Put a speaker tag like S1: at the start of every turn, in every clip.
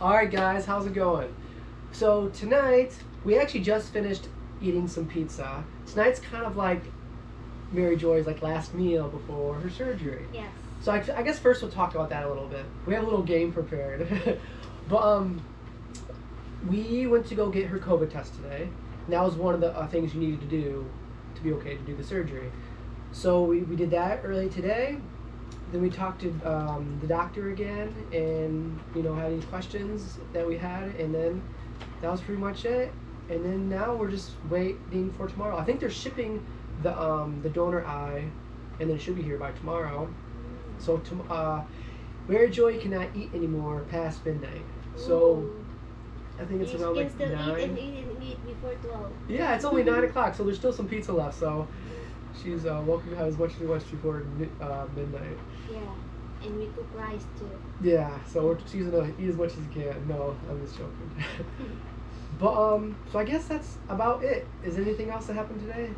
S1: Alright guys, how's it going? So tonight, we actually just finished eating some pizza. Tonight's kind of like Mary Joy's like last meal before her surgery.
S2: Yes.
S1: So I guess first we'll talk about that a little bit. We have a little game prepared. But we went to go get her COVID test today. And that was one of the things you needed to do to be okay to do the surgery. So we did that early today. Then we talked to the doctor again, and had any questions that we had, and then that was pretty much it. And then now we're just waiting for tomorrow. I think they're shipping the donor eye, and then it should be here by tomorrow. So Mary Joy cannot eat anymore past midnight. So I think it's around like 9.
S2: Eat before 12.
S1: Yeah, it's only 9 o'clock, so there's still some pizza left. So she's welcome to have as much as she wants before midnight.
S2: Yeah, and we cook rice too.
S1: Yeah, so she's gonna eat as much as you can. No, I'm just joking. But so I guess that's about it. Is there anything else that happened today?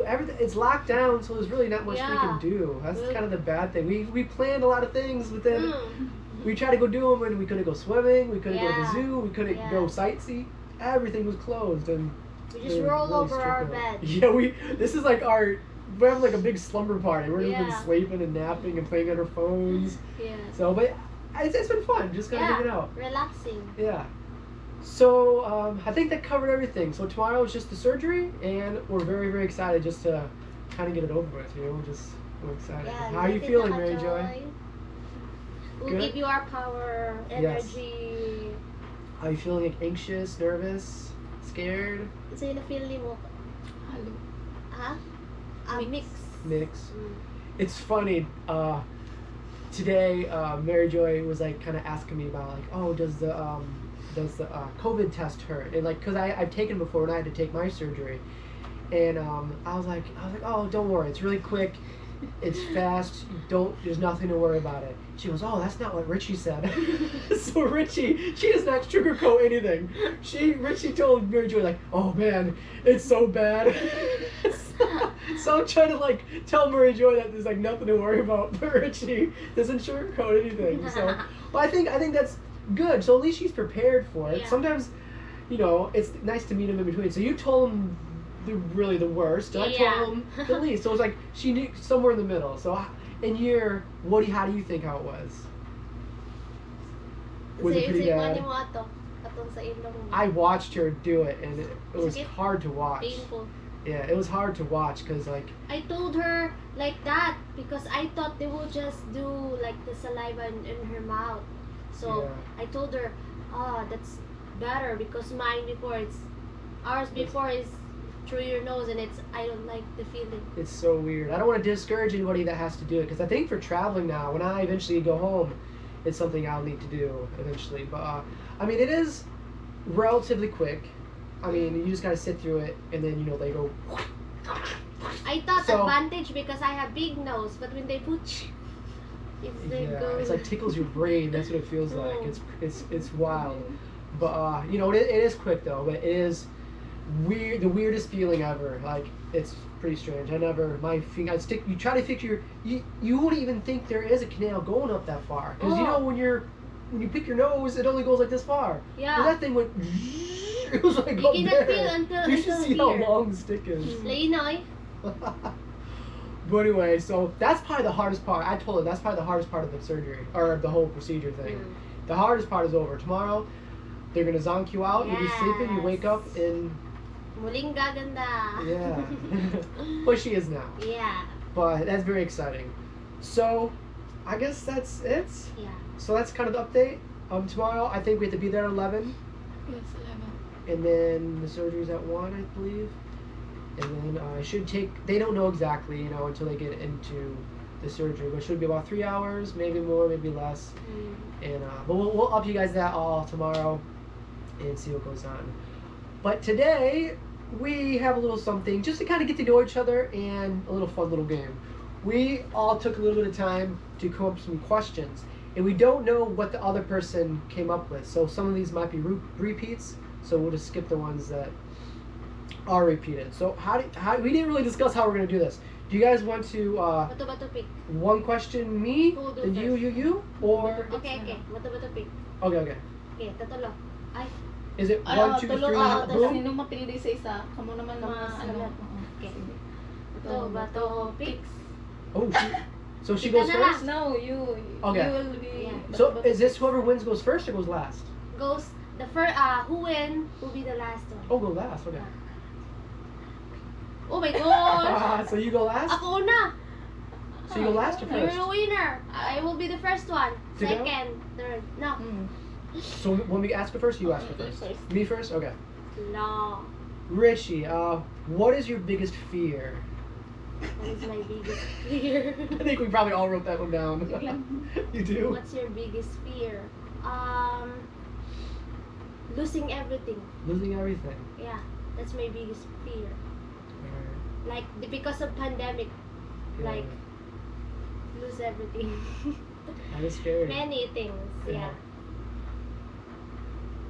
S1: Everything, it's locked down, so there's really not much we can do. That's kind of the bad thing. We planned a lot of things, but then we tried to go do them, and we couldn't go swimming. We couldn't go to the zoo. We couldn't go sightsee. Everything was closed, and
S2: we just roll over our bed.
S1: Yeah, this is like we're having like a big slumber party. We're just been sleeping and napping and playing on our phones.
S2: Yeah.
S1: So, but it's been fun. Just kind of hanging out.
S2: Relaxing.
S1: Yeah. So I think that covered everything. So tomorrow is just the surgery, and we're very, very excited just to kind of get it over with. We're excited.
S2: Yeah,
S1: how are you feeling, Mary Joy?
S2: We'll give you our power, energy.
S1: Yes. Are you feeling like anxious, nervous, scared?
S2: Sino feeling mo?
S3: Halo.
S2: Huh? Mix.
S1: It's funny. Today, Mary Joy was like kind of asking me about like, oh, does the COVID test hurt? And like, cause I've taken before and I had to take my surgery, and I was like, oh, don't worry, it's really quick, it's fast. There's nothing to worry about it. She goes, oh, that's not what Richie said. So Richie, she does not sugarcoat anything. Richie told Mary Joy like, oh man, it's so bad. So I'm trying to like tell Mary Joy that there's like nothing to worry about, but Richie doesn't sugarcoat anything. So, well, I think that's good. So at least she's prepared for it.
S2: Yeah.
S1: Sometimes, it's nice to meet him in between. So you told him really the worst, and I told him the least. So it's like she knew somewhere in the middle. So how do you think how it was? Was it pretty bad? I watched her do it, and it was hard to watch.
S2: Painful.
S1: Yeah, it was hard to watch because like
S2: I told her like that because I thought they would just do like the saliva in her mouth. So I told her, that's better because ours before is through your nose, and I don't like the feeling. It's
S1: so weird. I don't want to discourage anybody that has to do it, because I think for traveling now, when I eventually go home, it's something I'll need to do eventually. But I mean, it is relatively quick. I mean, you just gotta sit through it, and then they go.
S2: I thought advantage because I have big nose, but when they put,
S1: it's like tickles your brain. That's what it feels like. It's wild. But it is quick though. But it is weird, the weirdest feeling ever. Like, it's pretty strange. My finger, you try to fix you won't even think there is a canal going up that far, because when you pick your nose, it only goes like this far.
S2: Yeah.
S1: Well, that thing went. It was like up
S2: you
S1: there.
S2: Feel until
S1: you should see how long the stick is. But anyway, so that's probably the hardest part. I told her that's probably the hardest part of the surgery, or the whole procedure thing. The hardest part is over. Tomorrow, they're gonna zonk you out. You'll be sleeping. You wake up and.
S2: Muling gaganda.
S1: Yeah. But she is now.
S2: Yeah.
S1: But that's very exciting. So, I guess that's it.
S2: Yeah.
S1: So that's kind of the update. Tomorrow, I think we have to be there at 11.
S3: Yes, 11.
S1: And then the surgery's at 1, I believe. And then it should take, they don't know exactly, until they get into the surgery. But it should be about 3 hours, maybe more, maybe less. And but we'll up you guys that all tomorrow and see what goes on. But today, we have a little something just to kind of get to know each other, and a little fun little game. We all took a little bit of time to come up with some questions, and we don't know what the other person came up with. So some of these might be repeats, so we'll just skip the ones that are repeated. So how we didn't really discuss how we're going to do this. Do you guys want to
S2: Bato pick.
S1: one question me,
S2: Who do
S1: then
S2: first?
S1: you, or
S2: Okay. Bato pick.
S1: okay.
S2: Okay, tatlo. Ay,
S1: Is it
S3: Ay,
S1: 1, 2, 3, boom?
S3: Sino mapili sa isa? Kamu naman
S2: Kamu
S3: ma,
S2: sa
S3: ano.
S2: lahat.
S3: Oo,
S2: Okay.
S3: sige.
S2: Bato picks.
S1: Oh, so she
S2: Ikaw
S1: goes
S2: na
S1: first.
S3: No, you.
S1: Okay.
S3: You will be.
S2: Yeah.
S1: So is this whoever wins goes first or goes last?
S2: Goes the first. Who win will be the last one.
S1: Oh, go last. Okay.
S2: Oh my gosh.
S1: So you go last.
S2: Ako una.
S1: So you go last or
S2: You're
S1: first?
S2: the winner. I will be the first one.
S1: To go?
S2: Second, third. No.
S1: So when we ask her first, you ask her
S3: You
S1: first.
S3: first.
S1: Me first. Okay.
S2: No.
S1: Richie, what is your biggest fear?
S2: That is my biggest fear.
S1: I think we probably all wrote that one down. You do?
S2: What's your biggest fear? Losing everything.
S1: Losing everything.
S2: Yeah, that's my biggest fear.
S1: Alright.
S2: Like because of pandemic,
S1: Yeah.
S2: like lose everything.
S1: That is scary.
S2: Many things. Yeah.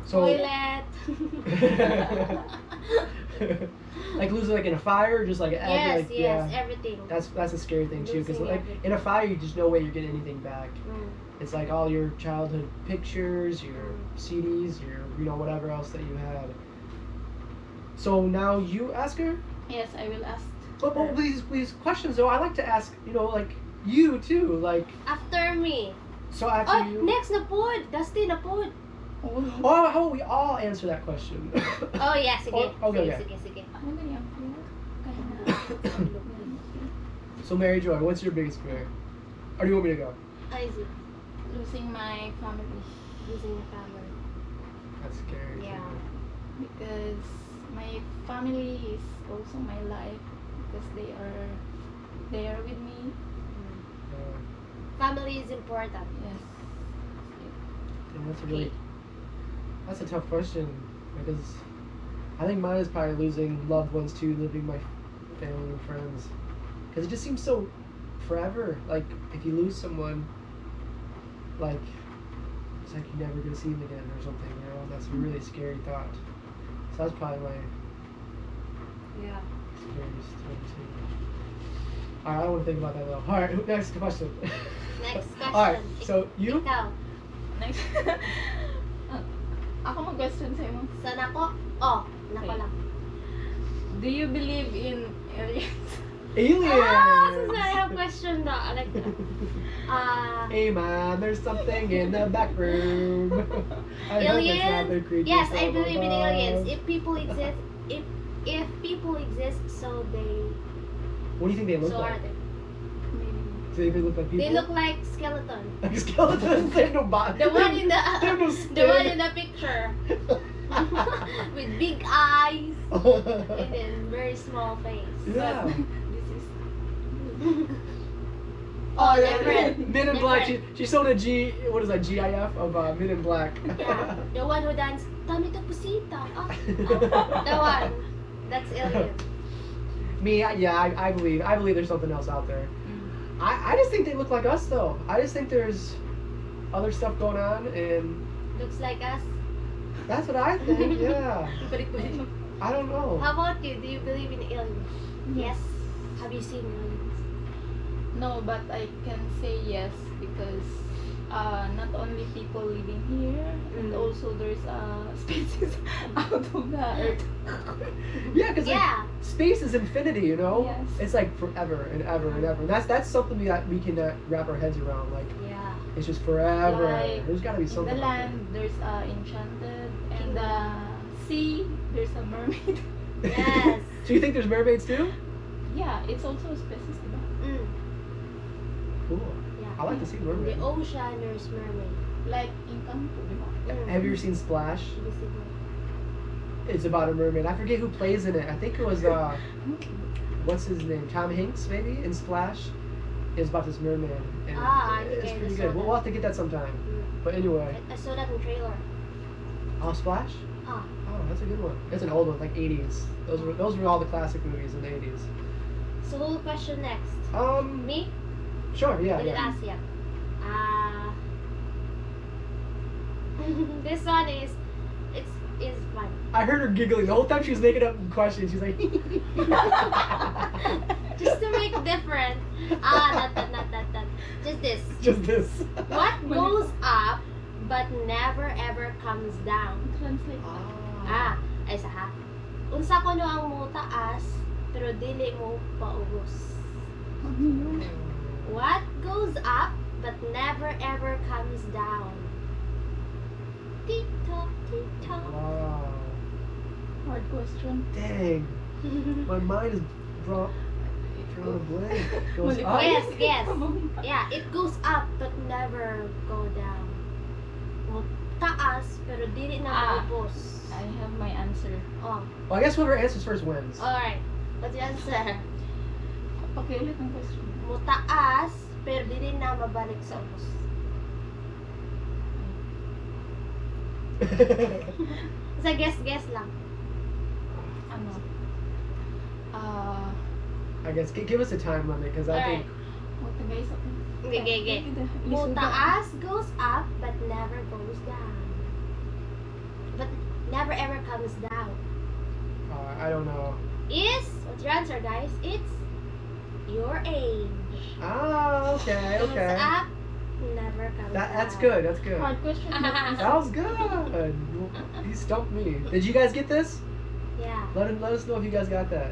S1: So,
S2: Toilet.
S1: like losing like in a fire, or just like
S2: Yes,
S1: like,
S2: yes,
S1: yeah.
S2: everything.
S1: That's a scary thing too, because
S2: Losing
S1: like
S2: everything.
S1: in a fire, you just no way you're getting anything back.
S2: Mm.
S1: It's like all your childhood pictures, your CDs, your whatever else that you had. So now you ask her.
S3: Yes, I will ask.
S1: But these questions though, I like to ask like you too, like
S2: After me.
S1: so after
S2: Oh,
S1: you.
S2: next na pod. Dustin na pod.
S3: Oh,
S1: Oh, how about we all answer that question?
S2: Oh, yeah, sige.
S1: Oh, okay, okay.
S2: Sige.
S3: ano ba yan? Kaya na.
S1: So Mary Joy, what's your biggest fear? Or do you want me to go?
S2: Easy.
S3: Losing my family.
S2: Losing the family.
S1: That's scary.
S2: Yeah.
S3: Because my family is also my life. Because they are there with me.
S2: Family is important.
S3: Yes.
S1: Yeah, that's a tough question because I think mine is probably losing loved ones too, living my family and friends. Because it just seems so forever. Like if you lose someone, like it's like you're never gonna see them again or something. You know, that's a really scary thought. So that's probably my
S2: Yeah.
S1: scariest thing too. Alright, I don't want to think about that though. Alright, next question.
S2: Next question.
S1: Alright, so you?
S2: Ikaw.
S3: Next. Ako mag-question sa'yo mo.
S2: Sa nako? Oh, nako
S3: Okay.
S2: lang.
S3: Do you believe in aliens?
S1: Aliens!
S2: Since I have question na. I like that.
S1: Hey man, there's something in the back room. I hope it's not the
S2: Aliens?
S1: creatures
S2: Yes, I
S1: from
S2: believe in
S1: above.
S2: aliens. If people exist, if people exist, so
S1: What do you think they look
S2: so are
S1: like?
S2: they.
S1: Do they look like people?
S2: They look like skeleton.
S1: like skeletons. They have no body.
S2: The one in
S1: They have no
S2: the one in
S1: skin.
S2: the picture with big eyes and then very small face.
S1: Yeah.
S3: This is.
S2: Oh,
S1: yeah,
S2: different.
S1: Men in Black.
S2: Different.
S1: She showed a G. What is that? GIF of Men in Black.
S2: Yeah, the one who danced Tami to Pusita. The one. That's alien.
S1: Me, I believe there's something else out there. I just think they look like us though. I just think there's other stuff going on, and
S2: Looks like us.
S1: that's what I think. Yeah.
S2: Balik-balik.
S1: I don't know.
S2: How about you? Do you believe in aliens? Yes. Have you seen aliens?
S3: No, but I can say yes because not only people living here, and also there's species out of the earth.
S1: Yeah, because
S2: Yeah.
S1: space is infinity, you know.
S3: Yes.
S1: It's like forever and ever and ever. And that's something that we can wrap our heads around. Like
S2: Yeah.
S1: it's just forever.
S3: Like,
S1: There's got to be
S3: In
S1: something.
S3: the
S1: out there.
S3: land, there's enchanted, and the sea, there's a mermaid.
S2: Yes.
S1: So you think there's mermaids too?
S3: Yeah, it's also a species, diba?
S1: Cool.
S2: Yeah.
S1: I like to see
S2: In
S1: mermaids.
S2: the ocean, there's mermaid.
S3: Like in Campo, diba?
S1: Have you ever seen Splash?
S2: Invisible.
S1: It's about a mermaid. I forget who plays in it. I think it was what's his name? Tom Hanks maybe in Splash. It's about this mermaid. And
S2: I
S1: it's
S2: think I
S1: pretty
S2: saw
S1: good. We'll
S2: that.
S1: have to get that sometime.
S2: Mm.
S1: But anyway,
S2: I saw that in trailer.
S1: oh Splash.
S2: Ah.
S1: Oh, that's a good one. That's an old one, like 80s. Those were all the classic movies in the 80s.
S2: So who question next? Me?
S1: Sure, yeah,
S2: Did it
S1: yeah.
S2: ask yet? This one is fun.
S1: I heard her giggling the whole time she was making up questions. She's like,
S2: Just to make different. Not that. Just this.
S1: Just this.
S2: What goes up but never ever comes down?
S3: Translate.
S2: Ay isa ha. Unsa kuno ang mo taas pero dili mo paubos.
S3: Ano yun?
S2: What goes up but never ever comes down? Tick-tock, tick-tock.
S1: Wow.
S3: Hard question.
S1: Dang. My mind is drawn a blank. Goes
S3: Mali
S1: up.
S3: pa.
S2: Yes. Yeah, it goes up but never go down. Mo taas pero dili na maubos.
S3: I have my answer.
S2: Oh,
S1: Well, I guess whoever answers first wins.
S2: alright. What's the answer?
S3: Pakiulit ang question.
S2: Mo taas pero dili na mabalik sa ubos. Sa guess lang.
S3: Ano?
S1: I guess give us a time limit because I think
S3: Wata guys ako.
S2: Okay. Mo taas goes up but never goes down. But never ever comes down.
S1: I don't know.
S2: What's your answer, guys? It's your age.
S1: Okay.
S2: Goes up, never comes down.
S1: That's good. That's good.
S3: Hard question.
S1: That was good. You stumped me. Did you guys get this?
S2: Yeah.
S1: Let us know if you guys got that.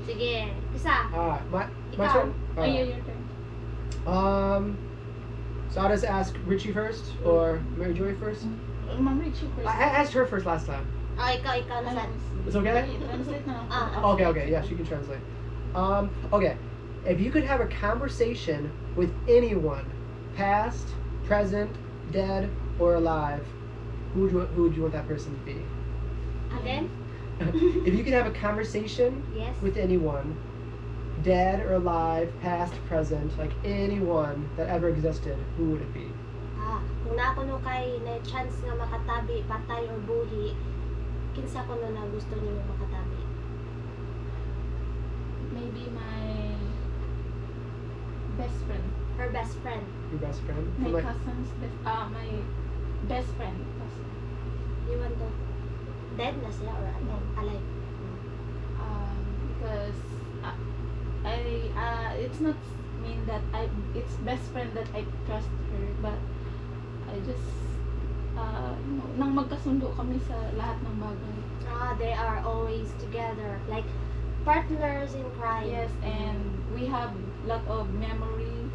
S2: Sige. Isa.
S1: Alright, my
S2: Ikaw.
S1: turn.
S3: Oh, yeah, your turn.
S1: So I'll just ask Richie first or Mary Joy first.
S3: Ma'am Richie first.
S1: I asked her first last time.
S2: Ikaw na san.
S1: It's okay?
S3: Translate na lang.
S1: Okay. Yeah, she can translate. Okay. If you could have a conversation with anyone, past, present, dead, or alive, who would you want that person to be?
S2: Again?
S1: If you could have a conversation
S2: Yes.
S1: with anyone, dead or alive, past, present, like anyone that ever existed, who would it be?
S2: Kung naako no kay na chance nga makatabi, patay or buhi, kinsa ko no na gusto niyo makatabi?
S3: Maybe my best friend.
S2: Her best friend.
S1: Your best friend?
S3: My
S1: From, like,
S3: cousin's my best friend. Cousin.
S2: You want to dead na siya or alive?
S3: Because it's not mean that it's best friend that I trust her, but I just nang magkasundo kami sa lahat ng bagay.
S2: They are always together, like partners in crime.
S3: Yes, and we have lot of memory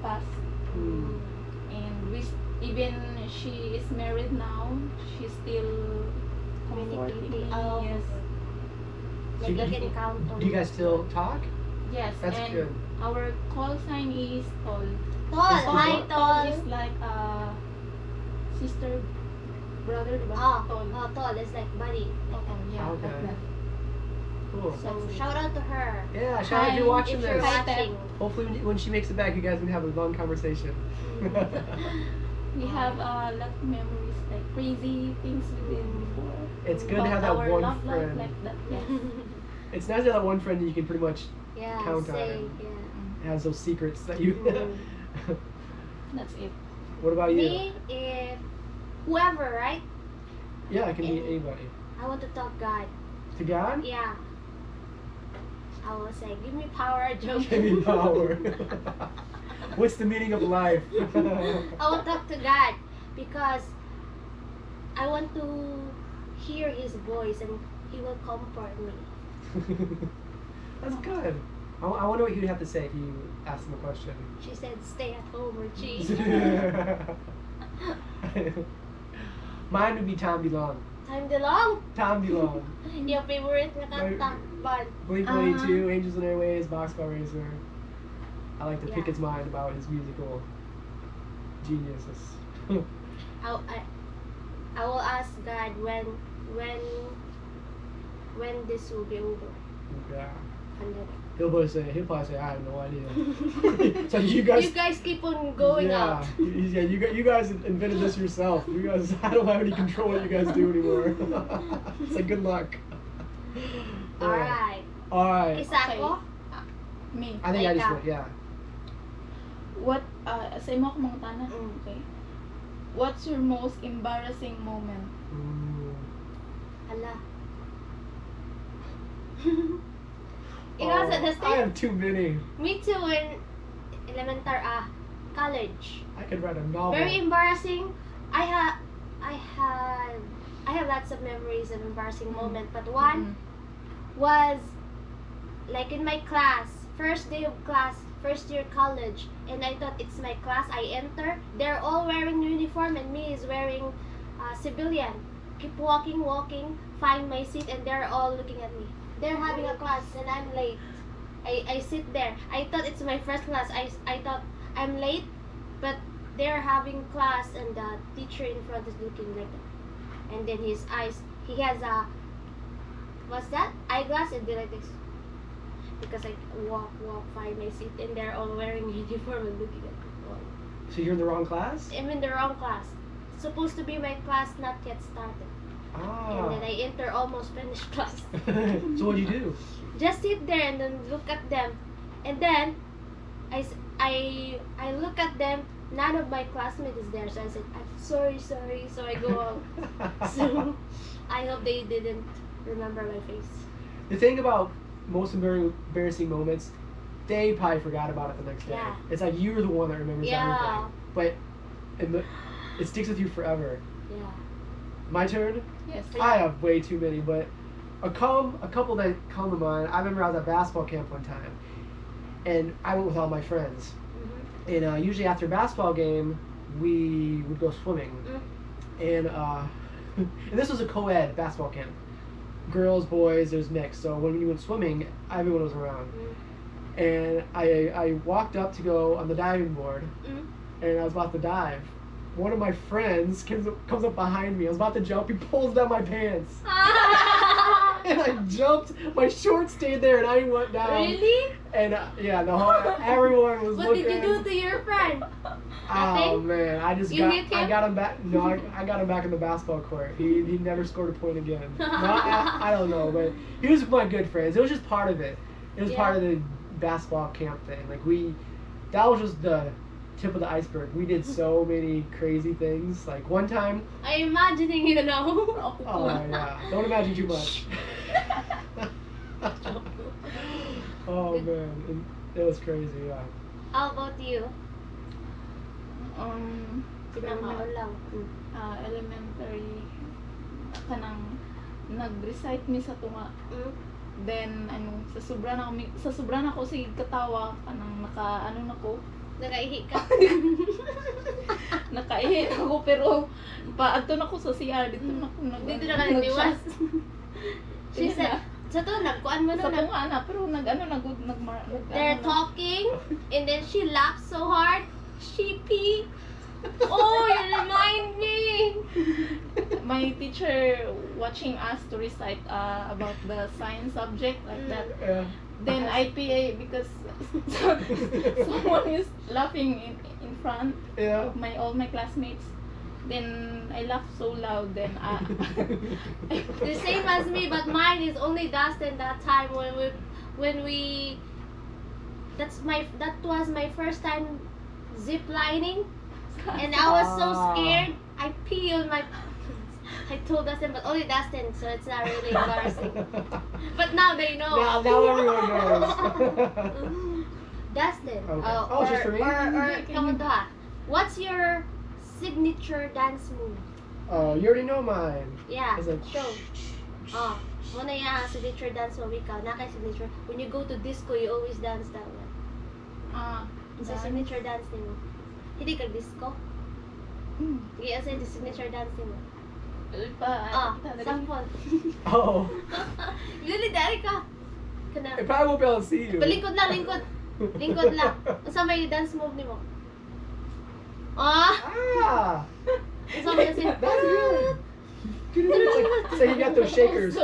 S3: past, and even she is married now, she's still comforting me. Yes.
S2: Like you can count on.
S1: Do you guys still talk?
S3: Yes,
S1: That's
S3: and
S1: good.
S3: our call sign is tall.
S2: Tall,
S1: Is
S2: hi
S3: Tall
S2: tall.
S3: is like sister, brother, diba? Tall.
S2: Tall is like buddy.
S3: Yeah,
S1: Okay.
S3: like that.
S1: Cool.
S2: So shout out to her.
S1: Yeah, shout out if
S3: Hi,
S1: you're watching
S2: If you're
S1: this.
S3: Hi,
S2: watching.
S1: Hopefully when she makes it back, you guys can have a long conversation.
S3: We have a lot of memories, like crazy things we did before.
S1: It's good to have
S3: About
S1: that
S3: our
S1: one
S3: love life
S1: friend.
S3: like that. Yes.
S1: It's nice to have that one friend that you can pretty much
S2: Yeah,
S1: count on
S2: say,
S1: it.
S2: yeah.
S1: has those secrets that you.
S3: That's it.
S1: What about you?
S2: Me, if whoever, right?
S1: Yeah, it can be anybody.
S2: I want to talk God.
S1: To God?
S2: Yeah. I will say, give me power, joke.
S1: Give me power. What's the meaning of life?
S2: I will talk to God because I want to hear His voice and He will comfort me.
S1: That's good. I wonder what you'd have to say if you asked him a question.
S2: She said, stay at home or cheese.
S1: Mine would be Tom DeLonge.
S2: Time DeLonge.
S1: Tom DeLonge.
S2: Your favorite na kanta, Bud.
S1: Blink-182, Angels and Airways, Boxcar Racer. I like to pick
S2: Yeah.
S1: his mind about his musical geniuses.
S2: I will ask God when this will be over.
S1: Yeah.
S2: And then,
S1: He'll probably say, I have no idea. So you guys
S2: keep on going out.
S1: Yeah, you guys invented this yourself. You guys, I don't have any control what you guys do anymore. It's like good luck.
S2: Alright.
S1: Alright.
S2: Isa ako?
S3: Me.
S1: I think I just
S2: Ikaw.
S1: went, yeah.
S3: What, sa imo akong mangutana? Okay. What's your most embarrassing moment?
S1: Ooh.
S2: Hala. Ikaw sa
S1: I
S2: Dustin?
S1: have too many.
S2: Me too in college.
S1: I could write a novel.
S2: Very embarrassing. I had I have lots of memories of embarrassing moments, but one was like in my class, first day of class, first year college, and I thought it's my class. I enter, they're all wearing uniform, and me is wearing civilian. Keep walking, find my seat, and they're all looking at me. They're having a class, and I'm late. I sit there. I thought it's my first class. I thought I'm late, but they're having class, and the teacher in front is looking like that. And then his eyes, he has a, what's that? Eyeglass, and they're like this. Because I walk, find my seat, and they're all wearing uniform and looking at me.
S1: So you're in the wrong class?
S2: I'm in the wrong class. Supposed to be my class, not yet started.
S1: Ah.
S2: And then I enter almost finished class.
S1: So what'd you do?
S2: Just sit there and then look at them. And then I look at them. None of my classmates is there. So I said, I'm sorry. So I go out. So I hope they didn't remember my face.
S1: The thing about most embarrassing moments, they probably forgot about it the next day.
S2: Yeah.
S1: It's like you're the one that remembers
S2: Yeah.
S1: everything. But it sticks with you forever.
S2: Yeah.
S1: My turn?
S3: Yes.
S1: I have way too many, but a couple that come to mind. I remember I was at basketball camp one time, and I went with all my friends.
S2: Mm-hmm.
S1: And usually after a basketball game, we would go swimming. And and this was a co-ed basketball camp. Girls, boys, there's mixed. So when we went swimming, everyone was around. And I walked up to go on the diving board, and I was about to dive. One of my friends comes up behind me. I was about to jump. He pulls down my pants. And I jumped. My shorts stayed there, and I went down.
S2: Really?
S1: And yeah, everyone was
S2: What
S1: looking.
S2: did you do to your friend?
S1: Oh
S2: Nothing?
S1: man,
S2: You hit him?
S1: I got him back. No, I got him back in the basketball court. He never scored a point again. No, I don't know, but he was my good friends. It was just part of it. It was part of the basketball camp thing. Like that was just the tip of the iceberg. We did so many crazy things. Like one time.
S2: I'm imagining, you know.
S1: Oh yeah, don't imagine too much. Oh man, it was crazy. Yeah.
S2: How about you?
S3: Elementary,
S2: lang.
S3: kanang nag-recite mi sa tunga. Then sa sobra na ako sige katawa kanang nako
S2: Nakaihi ka?
S3: nakaihi ako pero paadto na ko sa CR dito na ko
S2: Dito na ka nagdiwas. She said, sa to, nagkuan mo
S3: sa
S2: na.
S3: tunga na pero
S2: They're talking, and then she laughed so hard. She pee. Oh, you remind me.
S3: My teacher watching us to recite about the science subject like that.
S1: Yeah.
S3: Then I PA because someone is laughing in front
S1: Yeah.
S3: of all my classmates. Then I laughed so loud. Then
S2: The same as me, but mine is only Dustin that time when we that was my first time zip lining, and I was so scared. I pee on my. I told Dustin, but only Dustin, so it's not really embarrassing. But now they know.
S1: Now everyone knows.
S2: Dustin.
S1: Okay. Just for me?
S2: Or come on, what's your signature dance move?
S1: Oh, you already know mine.
S2: Yeah.
S1: It's like,
S2: Show. Oh, muna yung signature dance mo, ikaw. Naka-signature. When you go to disco, you always dance that one. Sa signature dance nimo. Hindi ka disco? Sige, asa yung signature dance nimo? Sample.
S1: Oh.
S2: Lili, dari ka. Kana.
S1: I probably won't be able to see you.
S2: Lingkod lang, lingkod. Lingkod lang. Asa may dance move nimo?
S1: Ah!
S2: Asa may kasi.
S1: That's good. So you got those shakers.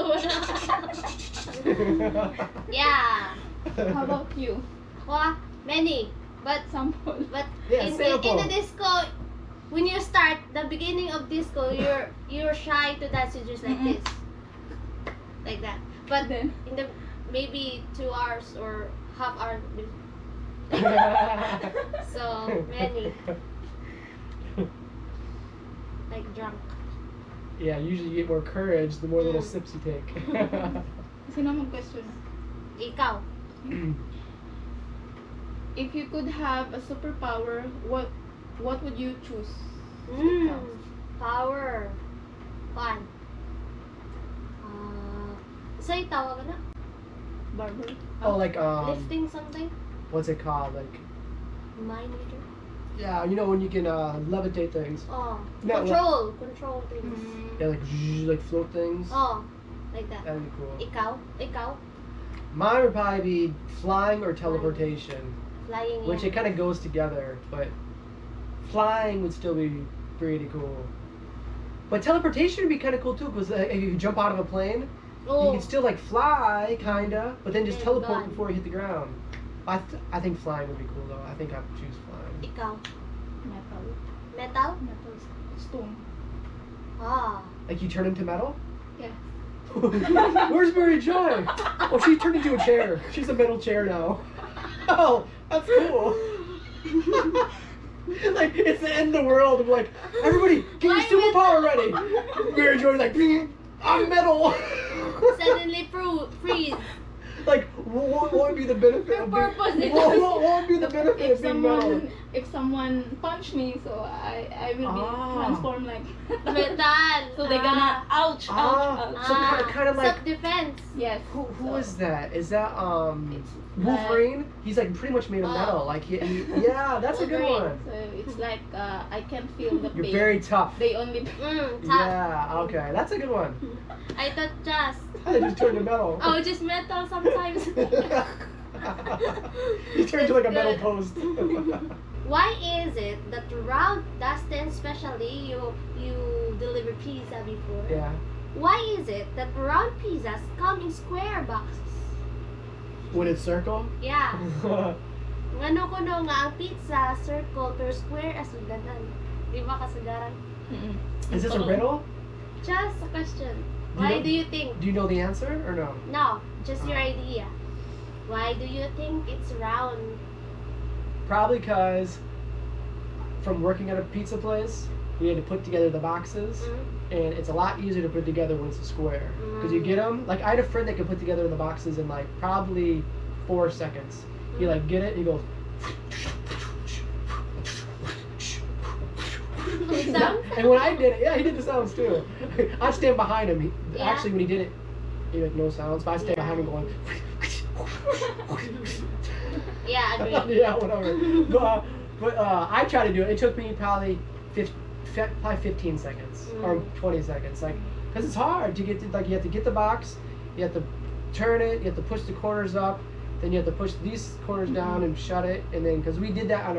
S2: Yeah.
S3: How about you?
S2: Well, many. But
S3: Sample.
S1: Yeah,
S2: in
S1: sample.
S2: the disco, when you start the beginning of disco, you're shy to dance. You just like this, like that. But
S3: Then
S2: in the maybe 2 hours or half hour, so many, like drunk.
S1: Yeah, usually you get more courage the more little sips you take.
S3: sino mag question?
S2: Ikaw.
S3: If you could have a superpower, what would you choose?
S2: Power. Fun. Sa'yo tawag na?
S3: Barber?
S1: Oh, like
S2: Lifting something?
S1: what's it called? Like,
S2: Mind reader?
S1: yeah, you know when you can levitate things.
S2: Oh.
S1: No,
S2: Control things.
S1: Yeah, like float things.
S2: Oh. Like that.
S1: That'd be cool.
S2: Ikaw?
S1: Mine would probably be flying or teleportation,
S2: Flying.
S1: which it kind of goes together, but flying would still be pretty cool. But teleportation would be kind of cool too, because if you jump out of a plane, you can still like fly, kinda, but then just
S2: Then
S1: teleport
S2: gone.
S1: before you hit the ground. I think flying would be cool though. I think I'd choose flying.
S2: Ikaw?
S3: Metal.
S2: Metal?
S3: Stone.
S2: Ah.
S1: Like you turn into metal?
S3: Yeah.
S1: Where's Mary Joy? Oh, she turned into a chair. She's a metal chair now. Oh, that's cool. Like, it's the end of the world. I'm like, everybody, get your superpower ready. Mary Joy's like, I'm metal.
S2: Suddenly freeze.
S1: Like, what would be the benefit of being,
S3: purpose is-
S1: what would be the benefit of being metal?
S3: If someone punch me, so I will be transformed like
S2: Metal.
S3: so they're gonna ouch.
S1: So kind of like,
S2: Self-defense.
S3: Yes.
S1: who
S3: so
S1: is that? Is that
S3: It's
S1: Wolverine? He's like pretty much made of metal. Like yeah, that's a good one.
S3: So it's like I can feel the
S1: You're
S3: pain.
S1: very tough.
S3: They only
S2: Tough.
S1: Yeah, okay, that's a good one.
S2: I thought just.
S1: I just turned to metal.
S2: Oh, just metal sometimes.
S1: You turned to like a
S2: That's
S1: metal
S2: good.
S1: post.
S2: Why is it that around Dustin, especially you deliver pizza before?
S1: Yeah.
S2: Why is it that round pizzas come in square boxes?
S1: Would it circle?
S2: Yeah. Ngano ko no nga ang pizza circle pero square as sudanan. Di ba kasagaran?
S1: Is this a riddle?
S2: Just a question.
S1: Do you
S2: Why
S1: know-
S2: do you think?
S1: Do you know the answer or no?
S2: No, just your idea. Why do you think it's round?
S1: Probably because from working at a pizza place, we had to put together the boxes, and it's a lot easier to put together when it's a square. Because you get them, like I had a friend that could put together the boxes in like probably 4 seconds. He like get it, and he goes.
S2: Sound?
S1: And when I did it, yeah, he did the sounds too. I'd stand behind him.
S2: Yeah.
S1: Actually, when he did it, he had no sounds, but I'd stand behind him going.
S2: Yeah, agree.
S1: Yeah, whatever. But I tried to do it. It took me probably 15 seconds or 20 seconds, like, because it's hard to get to, like, you have to get the box, you have to turn it, you have to push the corners up, then you have to push these corners down and shut it, and then because we did that on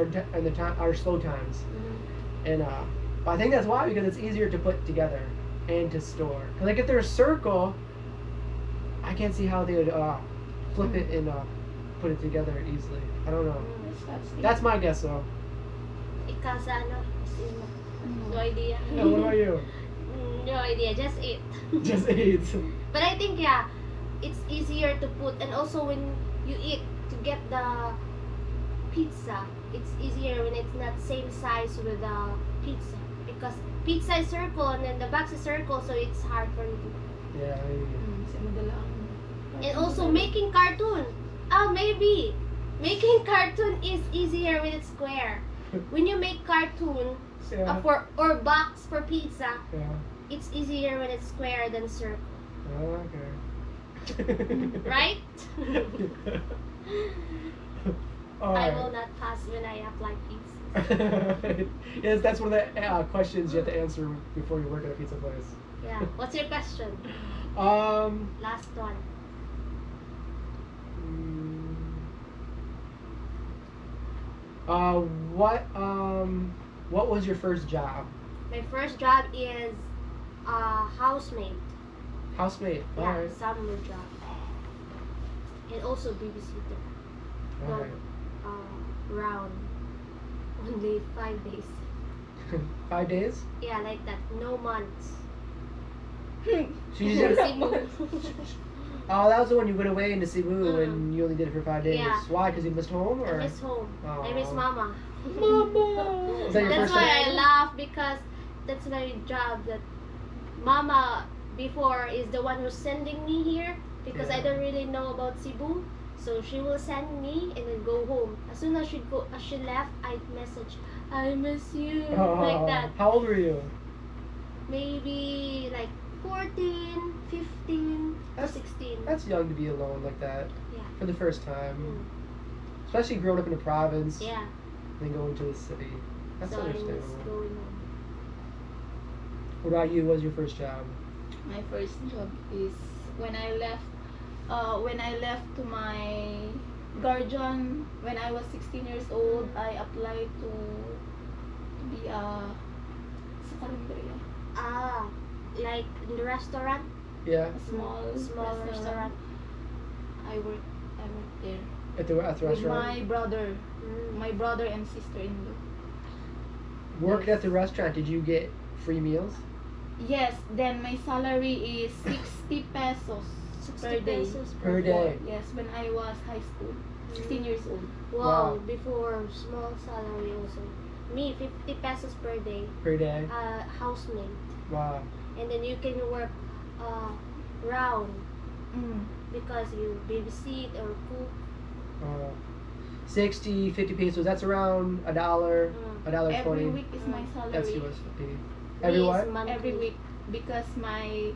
S1: our slow times, and but I think that's why, because it's easier to put together and to store. 'Cause like if they're a circle, I can't see how they would flip it and put it together easily. I don't know. That's my guess though.
S2: Ikaw sa ano? No idea.
S1: Yeah, what about you?
S2: No idea, just eat.
S1: Just eat.
S2: But I think yeah, it's easier to put, and also when you eat to get the pizza, it's easier when it's not same size with the pizza, because pizza is circle and then the box is circle, so it's hard for you.
S1: Yeah.
S2: And also making cartoon. Maybe making cartoon is easier when it's square. When you make cartoon
S1: Yeah.
S2: or box for pizza,
S1: Yeah.
S2: it's easier when it's square than circle.
S1: Oh, okay.
S2: Right?
S1: All
S2: I
S1: right.
S2: will not pass when I apply pizza.
S1: Yes, that's one of the questions you have to answer before you work at a pizza place.
S2: Yeah. What's your question? Last one.
S1: What was your first job?
S2: My first job is housemaid.
S1: Housemaid.
S2: Yeah,
S1: Alright.
S2: summer job. And also babysitter.
S1: Alright.
S2: Round. Only 5 days.
S1: 5 days?
S2: Yeah, like that. No months.
S1: So you did
S2: Cebu.
S1: Oh, that was the one you went away into Cebu and you only did it for 5 days.
S2: Yeah.
S1: Why? Because you missed home,
S2: I
S1: or?
S2: miss home. I miss
S1: Aw.
S2: mama.
S1: Mama. Is that your
S2: That's
S1: first
S2: why
S1: time?
S2: I laugh, because that's my job. That mama before is the one who's sending me here, because I
S1: Yeah.
S2: don't really know about Cebu. So she will send me and then go home. As soon as she left, I message, I miss you, like that.
S1: How old were you?
S2: Maybe like 14, 15,
S1: That's-
S2: 16.
S1: That's young to be alone like that
S2: Yeah.
S1: for the first time.
S2: Mm.
S1: Especially growing up in a province,
S2: Yeah.
S1: then going to the city. That's
S2: So I miss
S1: understandable.
S2: going home.
S1: What about you? What was your first job?
S3: My first job is when I left. When I left to my guardian when I was 16 years old, I applied to be sa karinderya.
S2: Ah, like in the restaurant,
S1: Yeah,
S3: A small
S2: restaurant.
S3: I work there
S1: at the
S3: with
S1: restaurant.
S3: my brother and sister-in-law.
S1: Working at the restaurant, did you get free meals?
S3: Yes, then my salary is 60 pesos
S2: 60
S3: per day.
S2: pesos
S1: Per day.
S3: Yes, when I was high school, 16 years old.
S2: Wow,
S1: Wow.
S2: before small salary also. Me, 50 pesos per day.
S1: Per day?
S2: Housemate.
S1: Wow.
S2: And then you can work round
S3: Mm.
S2: because you babysit or cook.
S1: 60, 50 pesos, that's around $1, $1.20.
S3: Every week is my salary.
S1: That's US. Every
S2: Me is
S1: what?
S2: monthly.
S3: Every week because my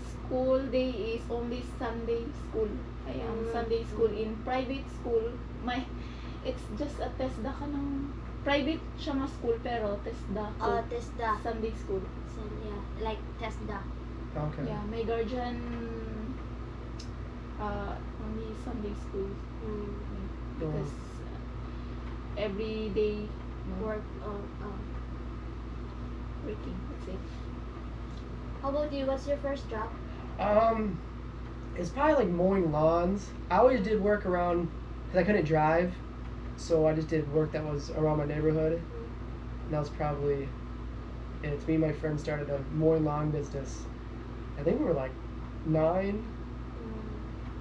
S3: school day is only Sunday school. I am Sunday school in private school. It's just a TESDA ka ng private siya nga school pero TESDA ko.
S2: TESDA.
S3: Sunday school.
S2: So, yeah, like TESDA.
S1: Okay.
S3: Yeah, my guardian only Sunday school
S2: Mm.
S3: because every day
S2: Work.
S3: working. That's it.
S2: How about you? What's your first job?
S1: It's probably like mowing lawns. I always did work around, because I couldn't drive, so I just did work that was around my neighborhood. And that was probably, and it's me and my friend started a mowing lawn business. I think we were like 9.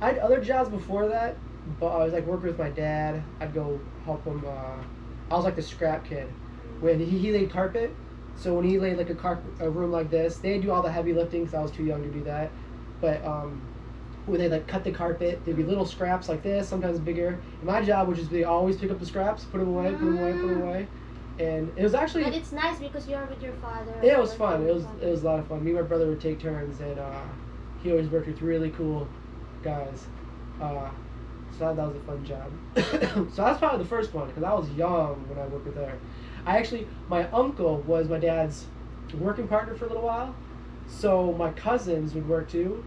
S1: I had other jobs before that, but I was like working with my dad. I'd go help him. I was like the scrap kid. When he laid carpet, so when he laid like a room like this, they'd do all the heavy lifting because I was too young to do that. But when they like cut the carpet, there'd be little scraps like this, sometimes bigger. And my job would just be always pick up the scraps, put them away, put them away, put them away. And it was actually,
S2: But it's nice because you're with your father.
S1: yeah, it was fun. It was a lot of fun. Me and my brother would take turns, and he always worked with really cool guys. So that was a fun job. So that's probably the first one because I was young when I worked with her. My uncle was my dad's working partner for a little while, so my cousins would work too.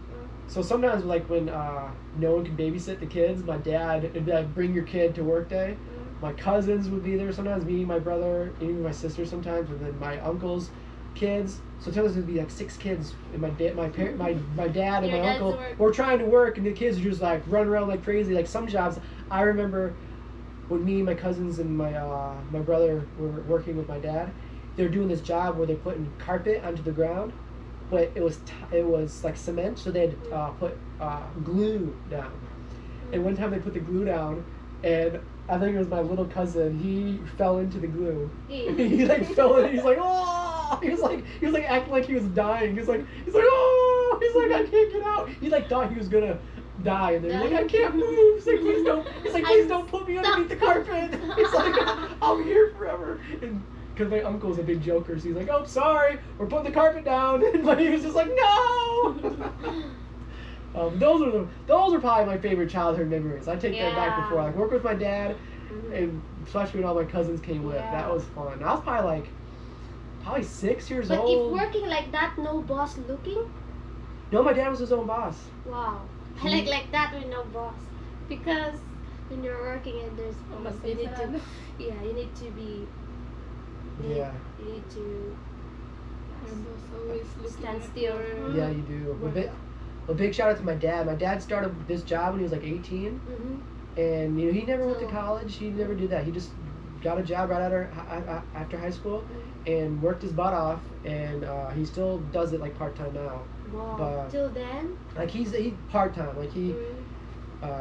S1: So sometimes like when no one could babysit the kids, my dad would be like, bring your kid to work day. My cousins would be there sometimes, me, my brother, even my sister sometimes, and then my uncle's kids. So sometimes it would be like 6 kids, and my dad and my
S2: Your dad's
S1: uncle
S2: work.
S1: were trying to work, and the kids were just like running around like crazy. Like some jobs, I remember when me, my cousins, and my brother were working with my dad. They were doing this job where they're putting carpet onto the ground, but it was like cement, so they'd put glue down. And one time they put the glue down, and I think it was my little cousin. He fell into the glue. He like fell in. He's like, oh! He was like acting like he was dying. He's like, oh! He's like, I can't get out. He like thought he was gonna die, and they're like, I can't move. He's like, please don't. He's like, please don't put me underneath the carpet. He's like, I'll be here forever. And because my uncle's a big joker, so he's like, oh, sorry, we're putting the carpet down. But he was just like, no. Those are probably my favorite childhood memories. I take that back before. Like work with my dad, and especially when all my cousins came with.
S2: Yeah.
S1: That was fun. I was probably 6 years
S2: But
S1: old.
S2: if working like that, no boss looking?
S1: No, my dad was his own boss.
S2: Wow. I like that with no boss. Because when you're working and there's boss, you need to, you need to be,
S1: Yeah.
S2: you need to
S3: Your boss always looking
S2: stand
S3: at
S2: still.
S3: your
S1: Yeah, you do.
S3: work.
S1: A big shout out to my dad. My dad started this job when he was like 18, and he never went to college. He never did that. He just got a job right after high school and worked his butt off, and he still does it like part time now.
S2: Wow.
S1: But
S2: Till then?
S1: like he's part time. Like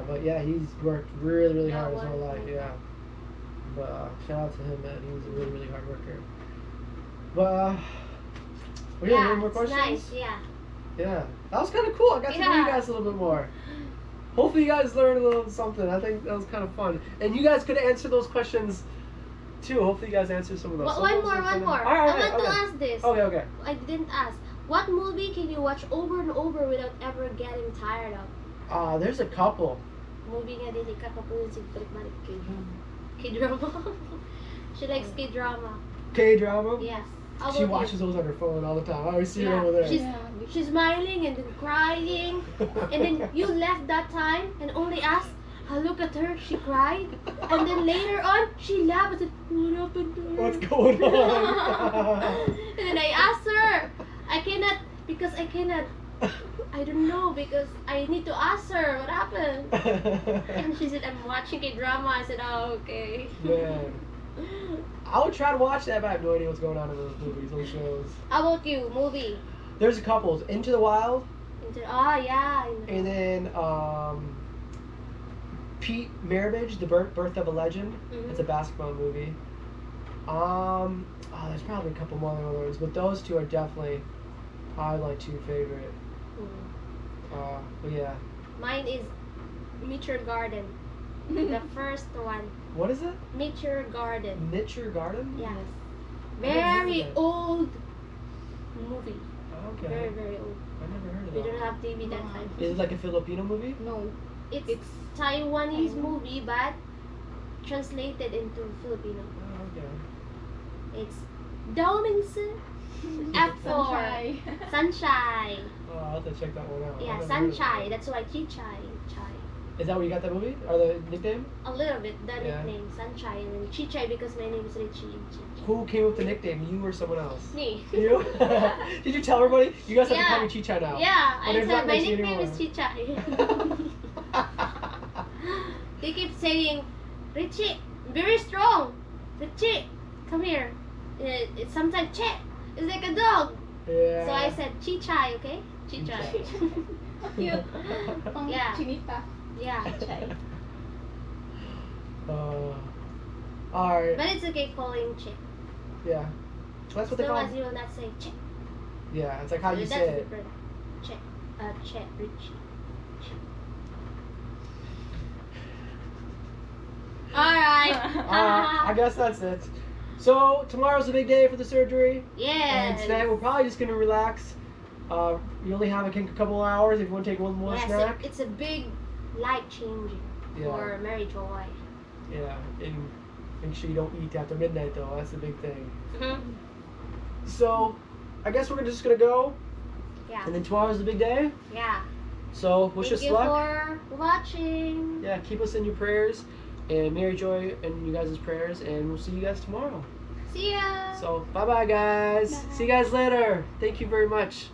S1: but yeah, he's worked really hard his whole life. Yeah. But shout out to him, man. He was a really hard worker. But we have any more
S2: it's
S1: questions?
S2: nice. Yeah.
S1: Yeah, that was kind of cool. I got to know you guys a little bit more. hopefully you guys learned a little something. I think that was kind of fun. And you guys could answer those questions too. Hopefully you guys answer some of those.
S2: One more.
S1: All right,
S2: I want to ask this.
S1: Okay.
S2: I didn't ask. What movie can you watch over and over without ever getting tired of?
S1: There's a couple.
S2: Movie nga din ikakapulin si balik-balik K-drama. She likes K-drama.
S1: K-drama?
S2: Yes. How
S1: She
S2: about
S1: watches
S2: you?
S1: those on her phone all the time. I always see her over there.
S2: She's smiling and then crying. And then you left that time and only asked, I look at her, she cried. And then later on, she laughed and said, what happened to her?
S1: What's going on?
S2: And then I asked her, I don't know, because I need to ask her what happened. And she said, I'm watching a drama. I said, oh, okay.
S1: Man. I would try to watch that, but I have no idea what's going on in those movies, those shows.
S2: How about you, movie?
S1: There's a couple. Into the Wild.
S2: Yeah.
S1: And then Pete Maravich, The Birth of a Legend.
S2: Mhm.
S1: It's a basketball movie. There's probably a couple more others, but those two are definitely probably my two favorite. But yeah.
S2: Mine is Meet Your Garden. The first one.
S1: What is it?
S2: Meet Your Garden.
S1: Nature Garden?
S2: Yes.
S1: I never heard
S2: Very
S1: of it.
S2: old movie.
S1: Okay.
S2: Very, very old.
S1: I never heard of
S2: We
S1: that.
S2: don't have TV that time.
S1: Is it like a Filipino movie?
S3: No.
S2: It's Taiwanese movie, but translated into Filipino.
S1: Oh, okay.
S2: It's Dominson. F for
S3: Sunshine.
S2: Sunshine.
S1: Oh, I'll have to check that one out.
S2: Yeah,
S1: I've never heard of
S2: Sunshine. That's why Chichai. Chai.
S1: that. Is that where you got that movie? Or the nickname?
S2: A little bit, the
S1: Yeah.
S2: nickname Sunshine, and Chichai because my name is Richie.
S1: Who came up with the nickname? You or someone else?
S2: Me.
S1: You? Did you tell everybody? You guys have to call
S2: Yeah.
S1: me Chicha now.
S2: Yeah,
S1: My
S2: I
S1: name's
S2: said
S1: not
S2: my
S1: Richie
S2: nickname is
S1: anymore.
S2: Chichai. They keep saying, Richie, very strong. Richie, come here. It's sometimes Che. It's like a dog.
S1: Yeah.
S2: So I said Chichai, okay? Chichai.
S3: Cute. Pang
S2: Yeah.
S3: chinita.
S2: Yeah.
S3: Chai.
S1: Alright.
S2: But it's okay calling Che.
S1: Yeah. That's
S2: As
S1: what they
S2: long
S1: call
S2: as you will not say Che.
S1: Yeah, it's like how you
S2: That's
S1: say it.
S2: different. Che. Che. Richie. Che. Alright.
S1: I guess that's it. So, tomorrow's a big day for the surgery.
S2: Yeah.
S1: And today we're probably just going to relax. You only have, I think, a couple hours if you want to take one more
S2: Yes,
S1: snack.
S2: it's a big life changing for Mary Joy.
S1: Yeah, and make sure you don't eat after midnight, though. That's the big thing.
S2: Mm-hmm.
S1: So, I guess we're just going to go.
S2: Yeah.
S1: And then tomorrow's the big day.
S2: Yeah.
S1: So, wish us
S2: Thank you
S1: luck.
S2: for watching.
S1: Yeah, keep us in your prayers. And Mary Joy and you guys' prayers. And we'll see you guys tomorrow.
S2: See ya.
S1: So, bye-bye, guys.
S3: Bye.
S1: See you guys later. Thank you very much.